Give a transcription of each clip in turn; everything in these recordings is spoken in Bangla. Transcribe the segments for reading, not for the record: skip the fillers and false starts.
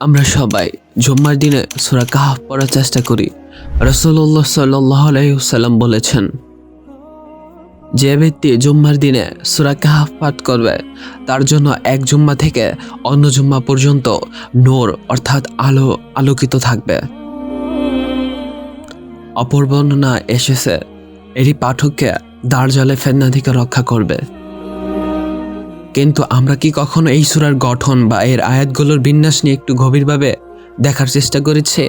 আমরা সবাই জুম্মার দিনে সূরা কাহফ পড়ার চেষ্টা করি। রাসূলুল্লাহ সাল্লাল্লাহু আলাইহি ওয়াসাল্লাম বলেছেন, যে ব্যক্তি জুম্মার দিনে সূরা কাহফ পাঠ করবে তার জন্য এক জুম্মা থেকে অন্য জুম্মা পর্যন্ত নূর অর্থাৎ আলো আলোকিত থাকবে। অপর বর্ণনা এসেছে, এটি পাঠককে দাজ্জালে ফিতনা থেকে রক্ষা করবে। কিন্তু আমরা কি কখনো এই সূরার গঠন বা এর আয়াতগুলোর বিন্যাস নিয়ে একটু গভীরভাবে দেখার চেষ্টা করেছি?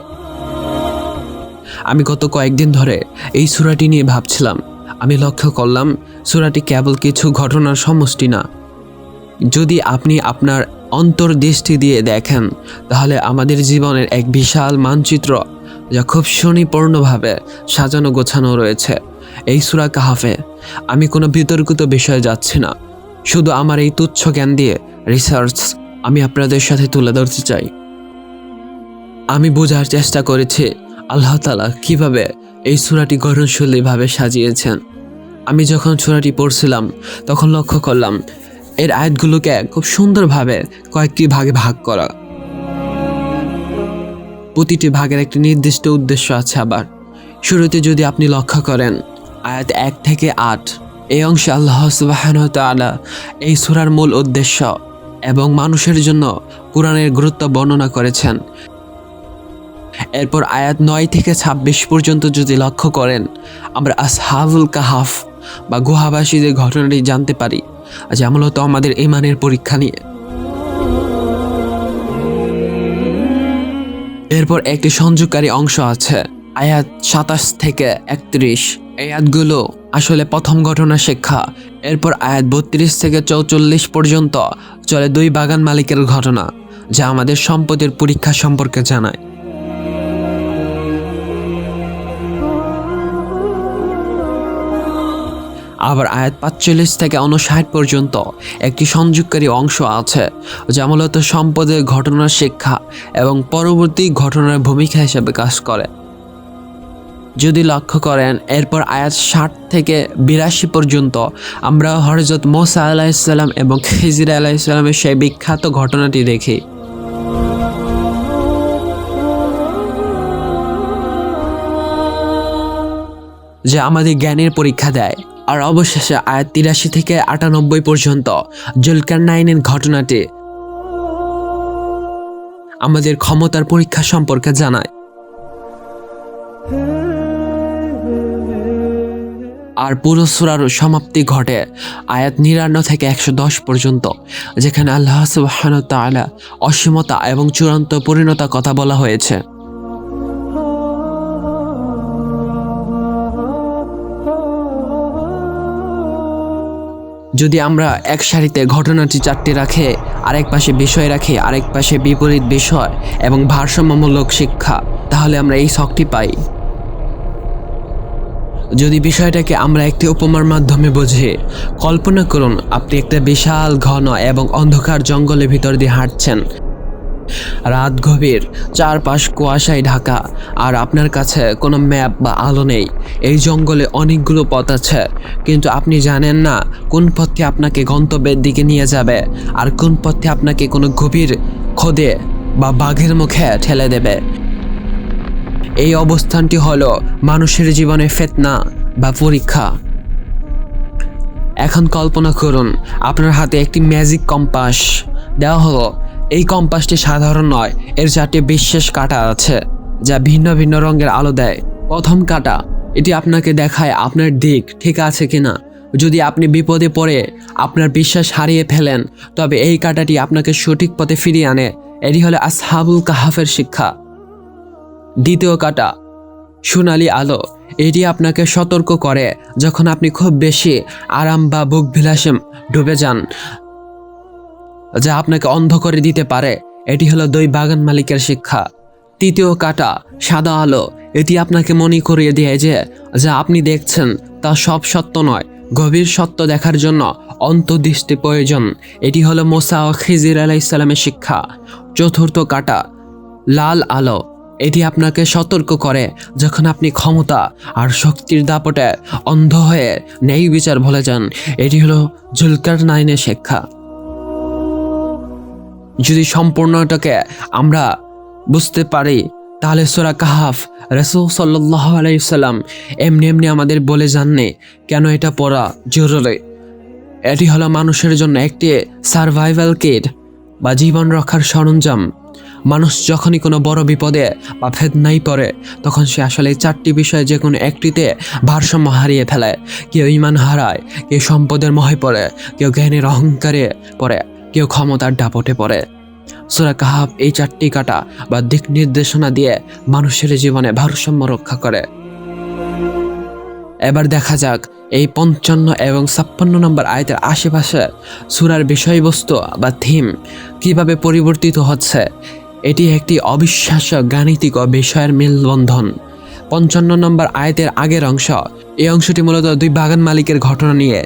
আমি গত কয়েকদিন ধরে এই সূরাটি নিয়ে ভাবছিলাম। আমি লক্ষ্য করলাম সূরাটি কেবল কিছু ঘটনার সমষ্টি না। যদি আপনি আপনার অন্তর্দৃষ্টি দিয়ে দেখেন তাহলে আমাদের জীবনের এক বিশাল মানচিত্র যা খুব সুনিপুণভাবে সাজানো গোছানো রয়েছে এই সূরা কাহফে। আমি কোনো বিতর্কিত বিষয়ে যাচ্ছি না, শুধু আমার এই তুচ্ছ জ্ঞান দিয়ে রিসার্চ আমি আপনাদের সাথে তুলে ধরতে চাই। আমি বোঝার চেষ্টা করেছি আল্লাহ তাআলা কিভাবে এই সূরাটি গঠনশৈলীভাবে সাজিয়েছেন। আমি যখন সূরাটি পড়ছিলাম তখন লক্ষ্য করলাম এর আয়াতগুলোকে খুব সুন্দরভাবে কয়েকটি ভাগে ভাগ করা। প্রতিটি ভাগের একটি নির্দিষ্ট উদ্দেশ্য আছে। আবার শুরুতে যদি আপনি লক্ষ্য করেন আয়াত 1 থেকে 8, এই অংশে আল্লাহ সুবহানাহু ওয়া তাআলা এই সূরার মূল উদ্দেশ্য এবং মানুষের জন্য কোরআনের গুরুত্ব বর্ণনা করেছেন। এরপর আয়াত 9 থেকে 26 পর্যন্ত যদি লক্ষ্য করেন আমরা আসহাবুল কাহফ বা গুহাবাসীদের ঘটনাটি জানতে পারি, যা মূলত আমাদের ঈমানের পরীক্ষা নিয়ে। এরপর একটি সংযোগকারী অংশ আছে আয়াত 27 থেকে 31। এই আয়াতগুলো আসলে প্রথম ঘটনা শিক্ষা। এরপর আয়াত 32 থেকে 44 পর্যন্ত চলে দুই বাগান মালিকের ঘটনা, যা আমাদের সম্পদের পরীক্ষা সম্পর্কে জানায়। আবার আয়াত 45 থেকে 59 পর্যন্ত একটি সংযোগকারী অংশ আছে যা মূলত সম্পদের ঘটনার শিক্ষা এবং পরবর্তী ঘটনার ভূমিকা হিসেবে কাজ করে। যদি লক্ষ্য করেন এরপর আয়াত 60 থেকে 82 পর্যন্ত আমরা হযরত মূসা আলাইহিস সালাম এবং খিজির আলাইহিস সালামের সেই বিখ্যাত ঘটনাটি দেখি। যা আমাদের জ্ঞানের পরীক্ষা দেয়। আর অবশেষে আয়াত 83 থেকে 98 পর্যন্ত জুলকারনাইনের ঘটনাটি আমাদের ক্ষমতার পরীক্ষা সম্পর্কে জানায়। আর পুরো সূরার সমাপ্তি ঘটে আয়াত 99 থেকে 110 পর্যন্ত, যেখানে আল্লাহ সুবহানাহু ওয়া তাআলা অসীমতা এবং চূড়ান্ত পরিণতার কথা বলা হয়েছে। যদি আমরা এক সারিতে ঘটনাটি 4টি রাখে, আরেক পাশে বিষয় রাখি, আরেক পাশে বিপরীত বিষয় এবং ভারসাম্যমূলক শিক্ষা, তাহলে আমরা এই ছকটি পাই। যদি বিষয়টাকে আমরা একটি উপমার মাধ্যমে বুঝি, কল্পনা করুন আপনি একটা বিশাল ঘন এবং অন্ধকার জঙ্গলের ভিতর দিয়ে হাঁটছেন। রাত গভীর, চারপাশ কুয়াশায় ঢাকা, আর আপনার কাছে কোনো ম্যাপ বা আলো নেই। এই জঙ্গলে অনেকগুলো পথ আছে, কিন্তু আপনি জানেন না কোন পথটি আপনাকে গন্তব্যের দিকে নিয়ে যাবে আর কোন পথটি আপনাকে কোনো গভীর খোদে বা বাঘের মুখে ঠেলে দেবে। এই অবস্থানটি হলো মানুষের জীবনে ফিতনা বা পরীক্ষা। এখন কল্পনা করুন আপনার হাতে একটি ম্যাজিক কম্পাস দেওয়া হলো। এই কম্পাসটি সাধারণ নয়, এর 4টি বিশেষ কাঁটা আছে যা ভিন্ন ভিন্ন রঙের আলো দেয়। প্রথম কাঁটা, এটি আপনাকে দেখায় আপনার দিক ঠিক আছে কিনা। যদি আপনি বিপদে পড়ে আপনার বিশ্বাস হারিয়ে ফেলেন তবে এই কাঁটাটি আপনাকে সঠিক পথে ফিরিয়ে আনে। এটি হলো আসহাবুল কাহফের শিক্ষা। দ্বিতীয় কাঁটা, সোনালী আলো, এটি আপনাকে সতর্ক করে যখন আপনি খুব বেশি আরাম বা ভোগবিলাসে ডুবে যান, যা আপনাকে অন্ধ করে দিতে পারে। এটি হলো দুই বাগান মালিকের শিক্ষা। তৃতীয় কাঁটা, সাদা আলো, এটি আপনাকে মনে করিয়ে দেয় যে যা আপনি দেখছেন তা সব সত্য নয়, গভীর সত্য দেখার জন্য অন্তর্দৃষ্টি প্রয়োজন। এটি হলো মূসা ও খিজির আলাইহিস সালামের শিক্ষা। চতুর্থ কাঁটা, লাল আলো, এটি আপনাকে সতর্ক করে যখন আপনি ক্ষমতা আর শক্তির দাপটে অন্ধ হয়ে ন্যায় বিচার ভুলে যান। এটি হলো জুলকারনাইনের শিক্ষা। যদি সম্পূর্ণটাকে আমরা বুঝতে পারি, তাহলে সূরা কাহাফ রাসূল সাল্লাল্লাহু আলাইহি ওয়াসাল্লাম এমনি আমাদের বলে যাননি কেন এটা পড়া জরুরি। এটি হলো মানুষের জন্য একটি সার্ভাইভাল কিট বা জীবন রক্ষার সরঞ্জাম। মানুষ যখনই কোনো বড় বিপদে বা ফেতনায় পড়ে, তখন সে আসলে এই 4টি বিষয়ে যে কোনো একটিতে ভারসাম্য হারিয়ে ফেলে। কেউ ঈমান হারায়, কেউ সম্পদের মোহে পড়ে, কেউ জ্ঞানের অহংকারে পড়ে, কেউ ক্ষমতার দাপটে পড়ে। সূরা কাহাফ এই 4টি কাঁটা বা দিক নির্দেশনা দিয়ে মানুষের জীবনে ভারসাম্য রক্ষা করে। এবার দেখা যাক এই 55 এবং 56 নম্বর আয়াতের আশেপাশে সূরার বিষয়বস্তু বা থিম কিভাবে পরিবর্তিত হচ্ছে। এটি একটি অবিশ্বাস্য গাণিতিক ও বিষয়ের মেলবন্ধন। 55 নম্বর আয়াতের আগের অংশ, এই অংশটি মূলত 2 বাগান মালিকের ঘটনা নিয়ে।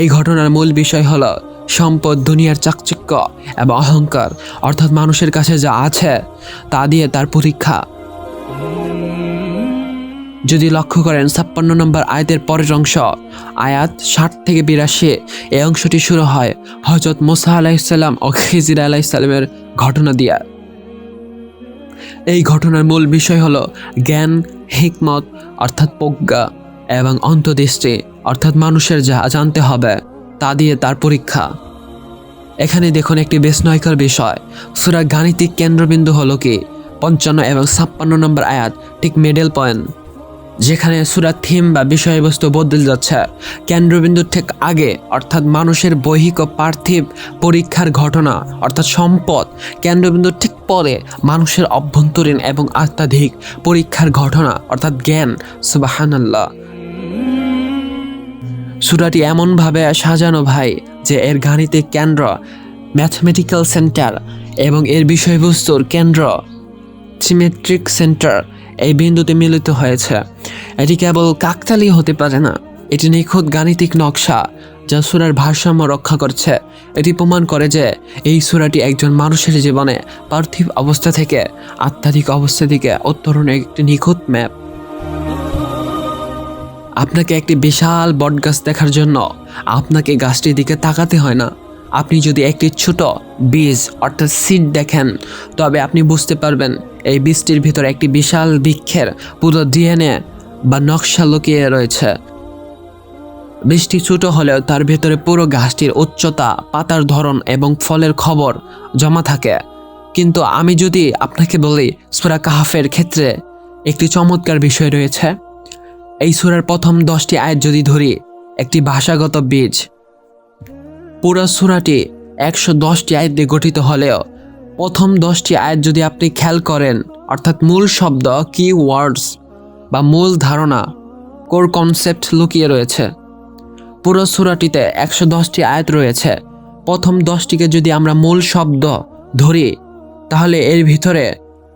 এই ঘটনার মূল বিষয় হলো সম্পদ, দুনিয়ার চাকচিক্য এবং অহংকার, অর্থাৎ মানুষের কাছে যা আছে তা দিয়ে তার পরীক্ষা। যদি লক্ষ্য করেন 56 নম্বর আয়াতের পরের অংশ, আয়াত 60 থেকে 82, এই অংশটি শুরু হয় হযরত মুসা আলাইহিস সালাম ও খিজির আলাইহিস সালামের ঘটনা দিয়ে। এই ঘটনার মূল বিষয় হলো জ্ঞান, হিকমত অর্থাৎ প্রজ্ঞা এবং অন্তর্দৃষ্টি অর্থাৎ মানুষের যা জানতে হবে তা দিয়ে তার পরীক্ষা। এখানে দেখুন একটি বিস্ময়কর বিষয়, সূরার গাণিতিক কেন্দ্রবিন্দু হলো কি 55 এবং 56 নম্বর আয়াত ঠিক মিডল পয়েন্ট, যেখানে সূরার থিম বা বিষয়বস্তু বদলে যাচ্ছে। কেন্দ্রবিন্দুর ঠিক আগে অর্থাৎ মানুষের বৈহিক ও পার্থিব পরীক্ষার ঘটনা অর্থাৎ সম্পদ, কেন্দ্রবিন্দুর ঠিক পরে মানুষের অভ্যন্তরীণ এবং আত্মাধিক পরীক্ষার ঘটনা অর্থাৎ জ্ঞান। সুবহানাল্লাহ। সূরাটি এমনভাবে সাজানো ভাই যে এর গাণিতিক কেন্দ্র ম্যাথমেটিক্যাল সেন্টার এবং এর বিষয়বস্তুর কেন্দ্র সিমেট্রিক সেন্টার এই বিন্দুতে মিলিত হয়েছে। এটি কেবল কাকতালীয় হতে পারে না, এটি নিখুঁত গাণিতিক নকশা যা সূরার ভারসাম্য রক্ষা করছে। এটি প্রমাণ করে যে এই সূরাটি একজন মানুষের জীবনে পার্থিব অবস্থা থেকে আত্মাধিক অবস্থা দিকে উত্তরণের একটি নিখুঁত ম্যাপ। আপনাকে একটি বিশাল বটগাছ দেখার জন্য আপনাকে গাছটির দিকে তাকাতে হয় না। আপনি যদি একটি ছোট বীজ অর্থাৎ সিড দেখেন, তবে আপনি বুঝতে পারবেন এই বীজটির ভিতরে একটি বিশাল বৃক্ষের পুরো ডিএনএ বা নকশা লুকিয়ে রয়েছে। বীজটি ছোট হলেও তার ভেতরে পুরো গাছটির উচ্চতা, পাতার ধরন এবং ফলের খবর জমা থাকে। কিন্তু আমি যদি আপনাকে বলি সূরা কাহাফের ক্ষেত্রে একটি চমৎকার বিষয় রয়েছে। এই সূরার প্রথম 10টি আয়াত যদি ধরি, একটি ভাষাগত বীজ। পুরো সূরাটি 110টি আয়াত দিয়ে গঠিত হলেও প্রথম 10টি আয়াত যদি আপনি খেয়াল করেন, অর্থাৎ মূল শব্দ, কি ওয়ার্ডস বা মূল ধারণা, কোর কনসেপ্ট লুকিয়ে রয়েছে। পুরো সূরাটিতে 110টি আয়াত রয়েছে। প্রথম 10টিকে যদি আমরা মূল শব্দ ধরি, তাহলে এর ভিতরে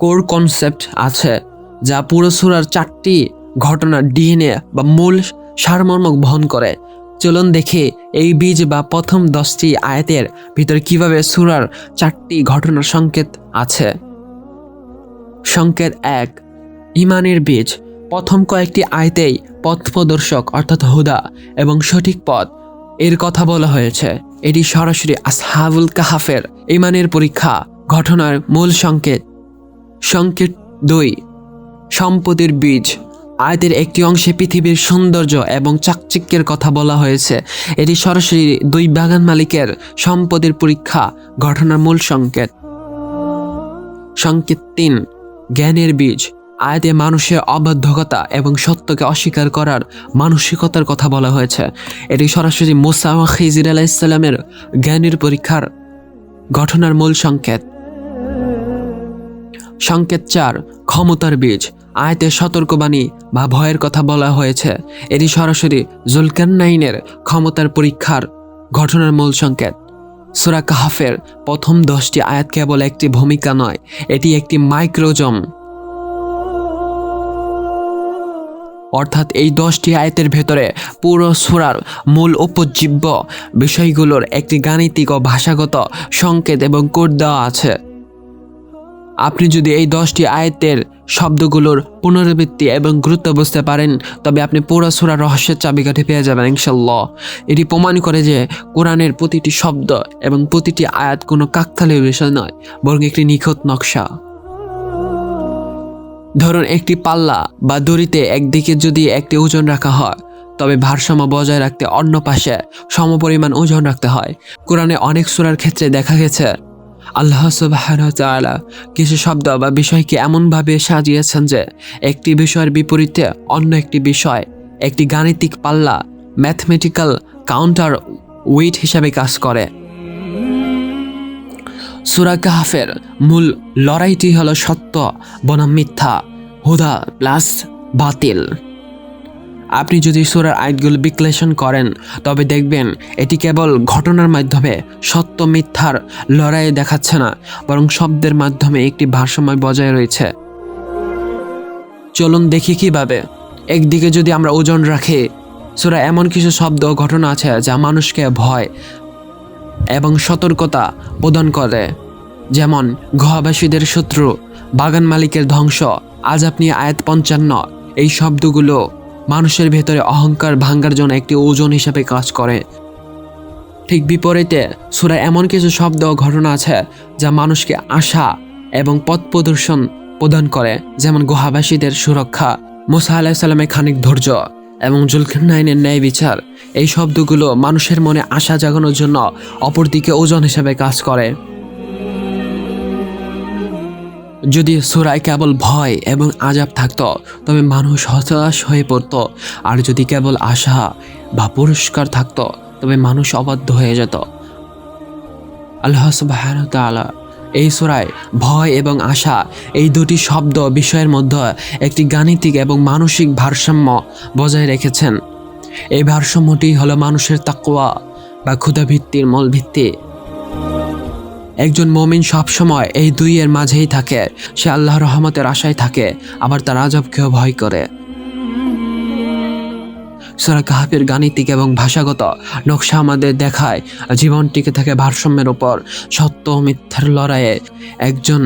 কোর কনসেপ্ট আছে যা পুরো সূরার 4টি ঘটনার ডিএনএ বা মূল সারমর্ম বহন করে। চলুন দেখি এই বীজ বা প্রথম 10টি আয়াতের ভিতরে কিভাবে সূরার 4টি ঘটনার সংকেত আছে। সংকেত 1, ঈমানের বীজ। প্রথম কয়েকটি আয়াতেই পথ প্রদর্শক অর্থাৎ হুদা এবং সঠিক পথ এর কথা বলা হয়েছে। এটি সরাসরি আসহাবুল কাহাফের ঈমানের পরীক্ষা ঘটনার মূল সংকেত। সংকেত 2, সম্পদের বীজ। আয়াতের একটি অংশে পৃথিবীর সৌন্দর্য এবং চাকচিক্যের কথা বলা হয়েছে। এটি সরাসরি 2 বাগান মালিকের সম্পদের পরীক্ষা ঘটনার মূল সংকেত। সংকেত 3, জ্ঞানের বীজ। আয়াতে মানুষের অবাধ্যতা এবং সত্যকে অস্বীকার করার মানসিকতার কথা বলা হয়েছে। এটি সরাসরি মুসা ও খিজির আলাইহিস সালামের জ্ঞানের পরীক্ষার ঘটনার মূল সংকেত। সংকেত 4, ক্ষমতার বীজ। আয়াতে সতর্কবাণী বা ভয়ের কথা বলা হয়েছে। এটি সরাসরি জুলকারনাইনের ক্ষমতার পরীক্ষার ঘটনার মূল সংকেত। সূরা কাহাফের প্রথম 10টি আয়াত কেবল একটি ভূমিকা নয়, এটি একটি মাইক্রোজম, অর্থাৎ এই 10টি আয়াতের ভেতরে পুরো সূরার মূল উপজীব্য বিষয়গুলোর একটি গাণিতিক ও ভাষাগত সংকেত এবং কোড দেওয়া আছে। আপনি যদি এই 10টি আয়াতের শব্দগুলোর পুনরাবৃত্তি এবং গুরুত্ব বুঝতে পারেন, তবে আপনি পুরো সূরার রহস্যের চাবিকাঠি পেয়ে যাবেন ইনশাআল্লাহ। এটি প্রমাণ করে যে কোরআনের প্রতিটি শব্দ এবং প্রতিটি আয়াত কোনো কাকতালীয় বিষয় নয়, বরং একটি নিখুঁত নকশা। ধরুন, একটি পাল্লা বা দড়িতে একদিকে যদি একটি ওজন রাখা হয়, তবে ভারসাম্য বজায় রাখতে অন্য পাশে সমপরিমাণ ওজন রাখতে হয়। কোরআনে অনেক সূরার ক্ষেত্রে দেখা গেছে আল্লাহ সুবহানাহু ওয়া তাআলা কিছু শব্দ বা বিষয়কে এমনভাবে সাজিয়েছেন যে একটি বিষয়ের বিপরীতে অন্য একটি বিষয় একটি গাণিতিক পাল্লা, ম্যাথমেটিক্যাল কাউন্টার ওয়েট হিসাবে কাজ করে। সূরা কাহফের মূল লড়াইটি হলো সত্য বনাম মিথ্যা, হুদা প্লাস বাতিল। আপনি যদি সূরার আয়াতগুলো বিশ্লেষণ করেন, তবে দেখবেন এটি কেবল ঘটনার মাধ্যমে সত্য মিথ্যার লড়াইয়ে দেখাচ্ছে না, বরং শব্দের মাধ্যমে একটি ভারসাম্য বজায় রয়েছে। চলুন দেখি কিভাবে। একদিকে যদি আমরা ওজন রাখি, সূরা এমন কিছু শব্দ ও ঘটনা আছে যা মানুষকে ভয় এবং সতর্কতা প্রদান করে, যেমন গুহাবাসীদের শত্রু, বাগান মালিকের ধ্বংস। আজ আপনি আয়াত 55, এই শব্দগুলো মানুষের ভেতরে অহংকার ভাঙার জন্য একটি ওজন হিসেবে কাজ করে। ঠিক বিপরীতে সূরায় এমন কিছু শব্দ ও ঘটনা আছে যা মানুষকে আশা এবং পথ প্রদর্শন প্রদান করে, যেমন গুহাবাসীদের সুরক্ষা, মুসা আলাইহিস সালামের খানিক ধৈর্য এবং জুলকারনাইনের ন্যায় বিচার। এই শব্দগুলো মানুষের মনে আশা জাগানোর জন্য অপরদিকে ওজন হিসেবে কাজ করে। যদি সূরায় কেবল ভয় এবং আযাব থাকতো, তবে মানুষ হতাশ হয়ে পড়ত। আর যদি কেবল আশা বা পুরস্কার থাকতো, তবে মানুষ অবাধ্য হয়ে যেত। আল্লাহ সুবহানাহু ওয়া তাআলা এই সূরায় ভয় এবং আশা, এই দুটি শব্দ বিষয়ের মধ্যে একটি গাণিতিক এবং মানসিক ভারসাম্য বজায় রেখেছেন। এই ভারসাম্যটি হলো মানুষের তাকওয়া বা ক্ষুধাভিত্তির মূল ভিত্তি। একজন মুমিন সবসময় এই দুইয়ের মাঝেই থাকে। সে আল্লাহর রহমতের আশায় থাকে, আবার তার আযাবকেও ভয় করে। সূরা কাহফের গাণিতিক এবং ভাষাগত নকশা আমাদের দেখায় জীবন টিকে থাকে ভারসাম্যের উপর। সত্য ও মিথ্যার লড়াইয়ে একজন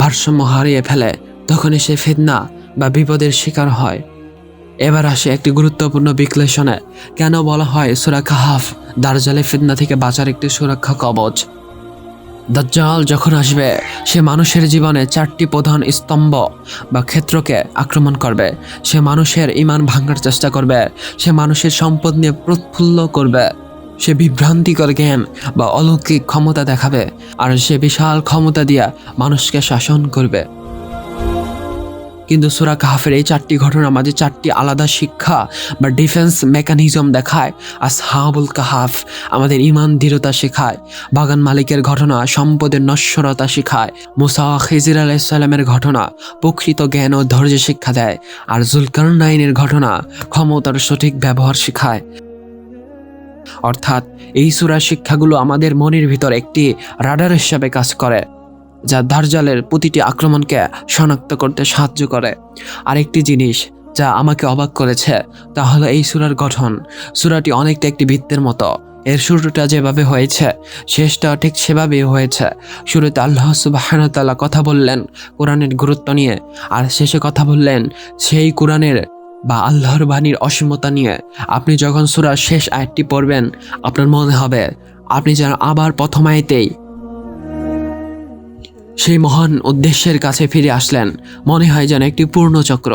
ভারসাম্য হারিয়ে ফেলে, তখনই সে ফিতনা বা বিপদের শিকার হয়। এবার আসে একটি গুরুত্বপূর্ণ বিশ্লেষণে। কেন বলা হয় সূরা কাহফ দাজ্জালে ফিতনা থেকে বাঁচার একটি সুরক্ষা কবচ? দাজ্জাল যখন আসবে, সে মানুষের জীবনে 4টি প্রধান স্তম্ভ বা ক্ষেত্রকে আক্রমণ করবে। সে মানুষের ঈমান ভাঙার চেষ্টা করবে, সে মানুষের সম্পদ নিয়ে প্রফুল্ল করবে, সে বিভ্রান্তিকর জ্ঞান বা অলৌকিক ক্ষমতা দেখাবে, আর সে বিশাল ক্ষমতা দিয়া মানুষকে শাসন করবে। কিন্তু সূরা কাহফের এই 4টি ঘটনা মাঝে 4টি আলাদা শিক্ষা বা ডিফেন্স মেকানিজম দেখায়। আসহাবুল কাহফ আমাদের ঈমান দৃঢ়তা শেখায়, বাগান মালিকের ঘটনা সম্পদের নশ্বরতা শেখায়, মুসা ও খিজির আলাইহিস সালামের ঘটনা প্রকৃত জ্ঞান ও ধৈর্য শিক্ষা দেয়, আর জুলকারনাইনের ঘটনা ক্ষমতার সঠিক ব্যবহার শেখায়। অর্থাৎ এই সূরার শিক্ষাগুলো আমাদের মনের ভিতর একটি রাডার হিসাবে কাজ করে, যা দাজ্জালের প্রতিটি আক্রমণকে শনাক্ত করতে সাহায্য করে। আরেকটি জিনিস যা আমাকে অবাক করেছে তা হলো এই সূরার গঠন। সূরাটি অনেকটা একটি বৃত্তের মতো। এর শুরুটা যেভাবে হয়েছে, শেষটা ঠিক সেভাবেই হয়েছে। শুরুতে আল্লাহ সুবহানাহু ওয়া তাআলা কথা বললেন কোরআনের গুরুত্ব নিয়ে, আর শেষে কথা বললেন সেই কোরআনের বা আল্লাহর বাণীর অসীমতা নিয়ে। আপনি যখন সূরার শেষ আয়াতটি পড়বেন, আপনার মনে হবে আপনি যেন আবার প্রথম আয়াতেই সেই মহান উদ্দেশ্যের কাছে ফিরে আসলেন। মনে হয় যেন একটি পূর্ণচক্র।